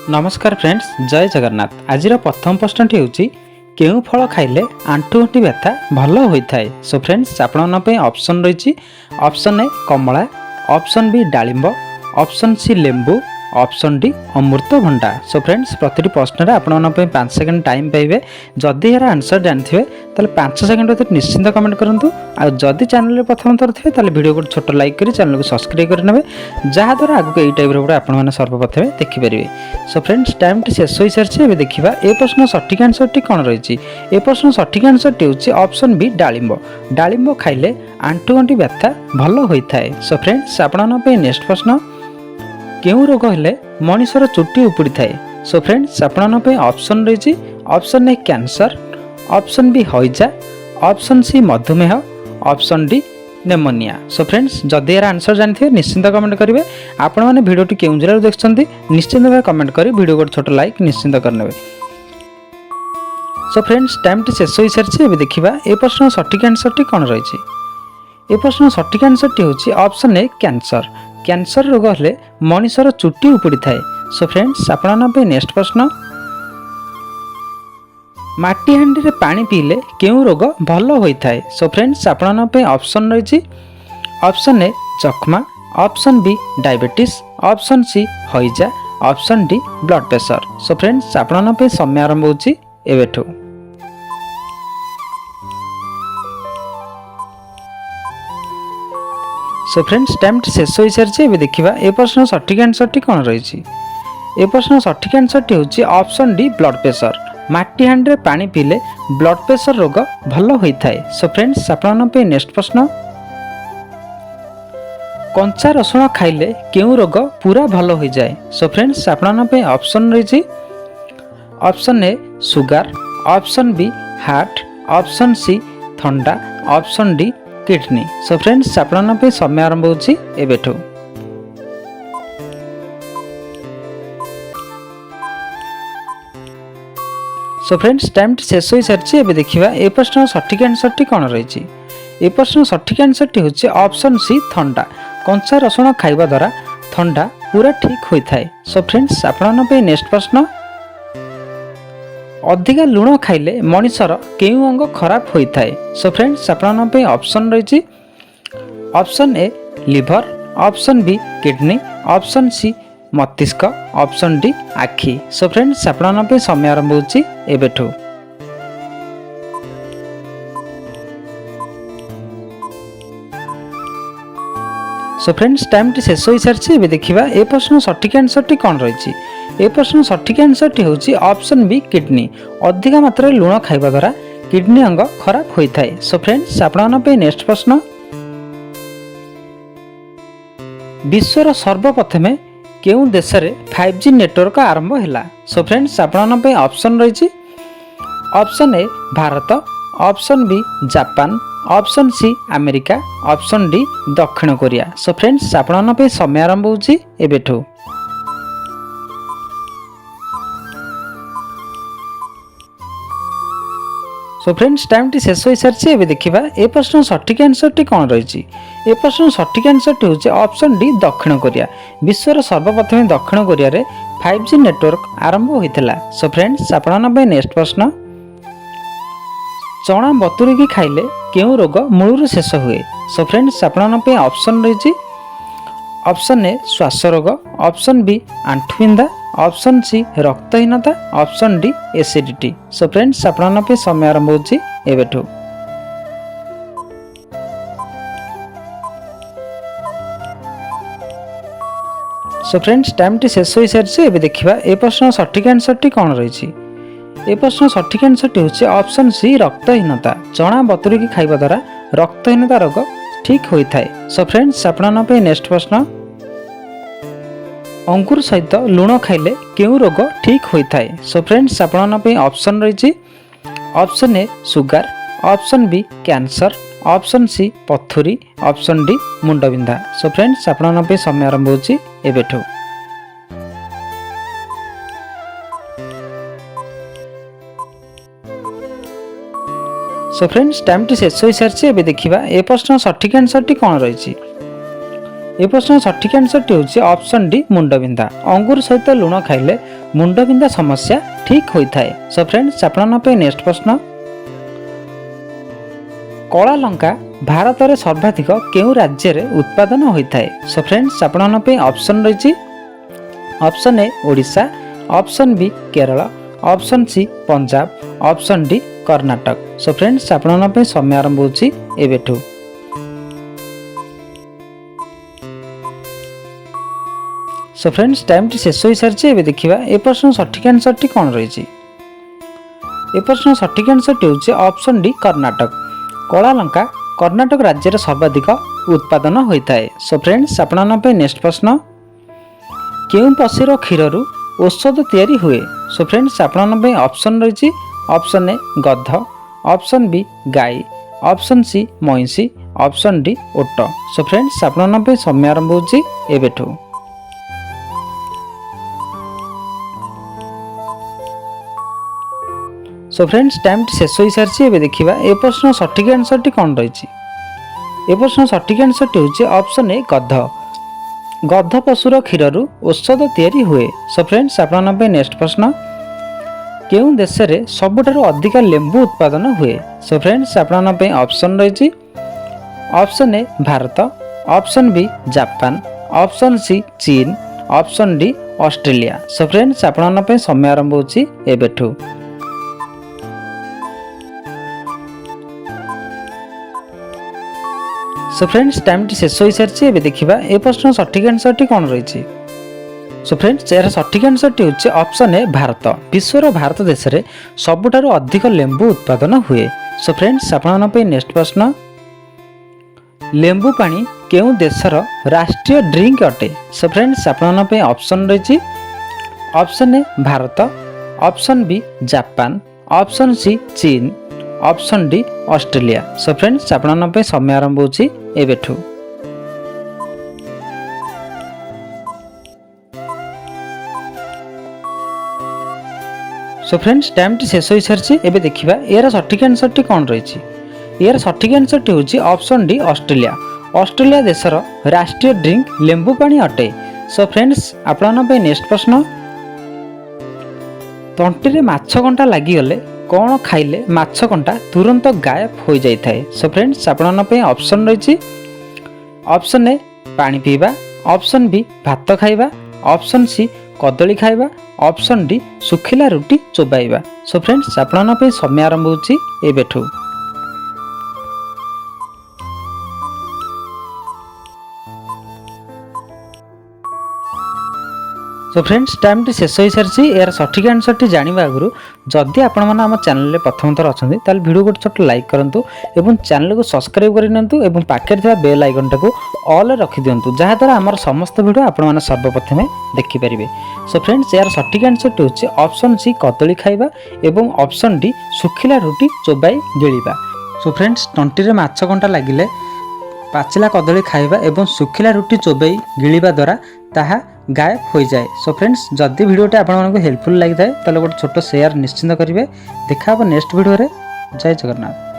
नमस्कार फ्रेंड्स, जय जगन्नाथ। आज प्रथम प्रश्नटी होची केउ फल खाइले आंठुगंठी व्यथा भल होइथाय। सो फ्रेंड्स आपण ऑप्शन रही। ऑप्शन ए कमला, ऑप्शन बी डालिंब, ऑप्शन सी लेंबू, ऑप्शन डी अमृतभंडा। सो फ्रेंड्स प्रति प्रश्न आपण 5 सेकंड टाइम पाइबे। जदि यार आंसर जानते ताले 5 सेकंड भीतर निश्चिंत कमेंट करूँ। आदि चैनल प्रथम थर थे ताले वीडियो को छोट लाइक करी चैनल को सब्सक्राइब करने जहाँद्वारा आगे यही टाइप वीडियो आपण सर्वप्रथम देखिपारे। सो फ्रेंड्स टाइम टी शेष हो सारी। एवं देखा ए प्रश्न सठिक आंसर टी कौन रही। ए प्रश्न सठिक आंसर टी हूँ ऑप्शन बी डालिंब। डालिंब खाइले आंठुगंठी व्यथा भल होता है। सो फ्रेंड्स आपण नेक्स्ट प्रश्न केउ रोग हेले मनुष्यर चुट्टी उपुड़ी थाए। सो फ्रेंड्स आपण ऑप्शन रही। Option A cancer, option B हईजा, ऑप्शन सी मधुमेह, option D pneumonia. So friends जदि यार आंसर जानते निश्चिंत कमेंट करेंगे। आपण मैंने भिडियोटी केउं जिले देखते निश्चिंत भाव कमेंट कर वीडियो को छोट लाइक निश्चिंत करने। सो फ्रेंड्स टाइम टी शेष हो सारी। एवं देखा ए प्रश्न सठिक आंसर टी कौन रही। ए प्रश्न सठिक आंसर टी हूँ ऑप्शन ए कैंसर। कैंसर रोग हेले मनुष्यर चुट्टी उपुड़ी थाए। सो फ्रेंड्स आपण नेक्स्ट प्रश्न माटी हांडी रे पानी पीले केउ रोग भल होता है। सो फ्रेंड्स आपण ऑप्शन रही। ऑप्शन ए जख्मा, option B diabetes, option C हईजा, option D blood pressure. So friends आपण समय आरंभ होची एवेठू। सो फ्रेंड्स टाइम शेष हो सारी। एवं देखा ए प्रश्न सठिक आंसर टी कौन रही। ए प्रश्न सठिक आंसर टी हूँ ऑप्शन डी ब्लड प्रेशर। माटी हांडी रे पानी पीले ब्लड प्रेशर रोग भल होता है। सो फ्रेंड्स आपण नेक्स्ट प्रश्न कंचा रसुण खाइले केउ रोग पूरा भल हो जाए। सो फ्रेंड्स आपण ऑप्शन रही। Option A sugar, option B heart, option C थंडा, option D kidney. So friends आपण समय आरंभ होची एबेठू। सो फ्रेंड्स टाइम शेष हो सारी। एवं देखा ए प्रश्न सठिक आंसर टी कौन रही। ए प्रश्न सठिक आंसर टी हूँ ऑप्शन सी थंडा। कंचा रसुण खाइबा द्वारा थंडा पूरा ठीक होता है। सो फ्रेंड्स आपण नेक्स्ट प्रश्न अधिका लुण खाइले मनुष्यर केउ अंग खराब होता है। सो फ्रेंड्स आपण ऑप्शन रही। Option A liver, option B kidney, option C मस्तिष्क, ऑप्शन डी आखि। सो फ्रेंड्स आपण समय आरंभ होची एबेठू। सो फ्रेंड्स टाइम टी शेष हो सारी। एवं देखा ए प्रश्न सठिक आंसर टी कौन रही। ए प्रश्न सठिक आंसर टी हूँ ऑप्शन बी किडनी। अधिक मात्रा लुण खाइबा द्वारा किडनी अंग खराब होता है। सो फ्रेंड्स आपण नेक्स्ट प्रश्न विश्वर सर्वप्रथमे केउ देश रे 5G नेटवर्क आरंभ हैला। सो फ्रेंड्स आपण ऑप्शन रही। Option A Bharat, option B Japan, option C America, option D दक्षिण कोरिया। सो फ्रेंड्स आपण समय आरंभ होची एबेठू। सो फ्रेंड्स टाइम टी शेष हो सारी। एवं देखा ए प्रश्न सठिक आंसर टी कौन रही। ए प्रश्न सठिक आंसर टी हूँ ऑप्शन डी दक्षिण कोरिया। विश्वर सर्वप्रथम दक्षिण कोरिया रे 5G नेटवर्क आरंभ होता। सो फ्रेंड्स आपण नेक्स्ट प्रश्न चना बतुरिकी खाइले केउ रोग मूलर शेष हुए। सो फ्रेंड्स आपण ऑप्शन रही। ऑप्शन ए श्वास रोग, ऑप्शन बी आंठुबिंधा, ऑप्शन सी रक्तहीनता, option D acidity. So friends आपण समय आरंभ होची एबेठू। सो फ्रेंड्स टाइम टी शेष हो सारी। एवं देखा ए प्रश्न सठिक आंसर टी कौन रही। ए प्रश्न सठिक आंसर टी हूँ ऑप्शन सी रक्तहीनता। चना बतुरिकी खाइबा द्वारा रक्तहीनता रोग ठीक होता है। सो फ्रेंड्स आपण नेक्स्ट प्रश्न अंकुर सहित लुण खाइले केउ रोग ठीक होता है। सो फ्रेंड्स आपण ऑप्शन रही। Option A sugar, option B cancer, option C पथुरी, ऑप्शन डी मुंडबिंधा। सो फ्रेंड्स आपण समय आरंभ होची एबेठू। सो फ्रेंड्स टाइम टी शेष हो सारी। एवं देखा ए प्रश्न सठिक आंसर टी कौन रही। ए प्रश्न सठिक आंसर टी हूँ ऑप्शन डी मुंडबिंधा। अंगुर सहित लुण खाइले मुंडबिंधा समस्या ठीक होता है। सो फ्रेंड्स आपन नेक्स्ट प्रश्न, कला लंका भारत में सर्वाधिक केउं राज्य रे उत्पादन होता है। सो फ्रेंड्स आपन ऑप्शन रही, option A Odisha, option B Kerala, option C Punjab, option D Karnataka. So friends आपन समय आरंभ होची एबेठू। सो फ्रेंड्स टाइम टी शेष हो सारी। एबे देखिबा ए प्रश्न सठिक आंसर टी कोन रही। ए प्रश्न सठिक आंसर टी होची ऑप्शन डी कर्नाटक। कला लंका कर्नाटक राज्य रे सर्वाधिक उत्पादन होता है। सो फ्रेंड्स आपन नेक्स्ट प्रश्न, केउं पशुर क्षीर रु औषध तैयारी हुए। सो फ्रेंड्स आपन ऑप्शन रही, ऑप्शन ए गध, ऑप्शन बी गाय, ऑप्शन सी महिषी, ऑप्शन डी ओट। सो फ्रेंड्स आपन समय आरंभ होची एबेठू। सो फ्रेंड्स टाइम टी शेष हो सारी। एबे देखिबा ए प्रश्न सठिक आंसर टी कोन रही। ए प्रश्न सठिक आंसर टी होची ऑप्शन ए गध। गध पशुर क्षीर रु औषध तैयारी हुए। सो फ्रेंड्स आपन नेक्स्ट प्रश्न, केउं देश रे सबुठारु अधिक लेंबू उत्पादन हुए। सो फ्रेंड्स आपन ऑप्शन रही, option A Bharat, option B Japan, option C चीन, option D Australia. So friends आपन समय आरंभ होची एबेठू। सो फ्रेंड्स टाइम टी शेष हो सारी। एबे देखिबा ए प्रश्न सठिक आंसर टी कोन रही। सो फ्रेंड्स यार सठिक आंसर टी होची ऑप्शन ए भारत। विश्वर भारत देश रे सबुठारु अधिक लेंबू उत्पादन हुए। सो फ्रेंड्स आपन नेक्स्ट प्रश्न, लेंबू पानी केउं देशर राष्ट्रीय ड्रिंक अटे। सो फ्रेंड्स आपन ऑप्शन रही, option A Bharat, option B Japan, option C चीन, option D Australia. So friends आपन समय आरंभ होची एबेठू। सो फ्रेंड्स टाइम टी शेष हो सारी। एबे देखिबा यार सठिक आंसर टी कोन रही। यार सठिक आंसर टी होची ऑप्शन डी ऑस्ट्रेलिया। ऑस्ट्रेलिया देशर राष्ट्रीय ड्रिंक लेंबू पानी अटे। सो फ्रेंड्स आपन नेक्स्ट प्रश्न, तंटी रे माछ कंटा लागि गले कौन खाइले माछ कंटा तुरंत गायब हो जाए। सो फ्रेंड्स आपन ऑप्शन रही, ऑप्शन ए पानी पीवा, ऑप्शन बी भात खाइबा, ऑप्शन सी कदली खाइबा, ऑप्शन डी सुखिला रुटी चोबाइबा। सो फ्रेंड्स आपन समय आरंभ होची एबेठू। सो फ्रेंड्स टाइम टी शेष हो सारी। यार सठिक आंसर टी जानवा आगु जदि आपण मैंने आम चैनल प्रथम थर अच्छा ताल वीडियो गोटे छोट लाइक करूँ और चैनल को सब्सक्राइब करनी और पाखे बेल आइकन टाक ऑल रखी दिंतु जहाँद्वारा आम समस्त वीडियो आपण सर्वप्रथमे देखिपारे। सो फ्रेंड्स यार सठिक आंसर टी होची ऑप्शन सी कदली खाइबा एवं ऑप्शन डी सुखिला रुटी चोबाई गिळिबा। सो फ्रेंड्स तंटी रे माछ कंटा लागिले पाचिला कदली खाइबा एवं सुखिला रुटी चोबाई गिळिबा द्वारा ताहा गायब हो जाए। सो फ्रेंड्स जदि वीडियोटी आपको हेल्पफुल लगी था गोटे छोट शेयर निश्चिंत करेंगे। देखा नेक्स्ट वीडियो रे। जय जगन्नाथ।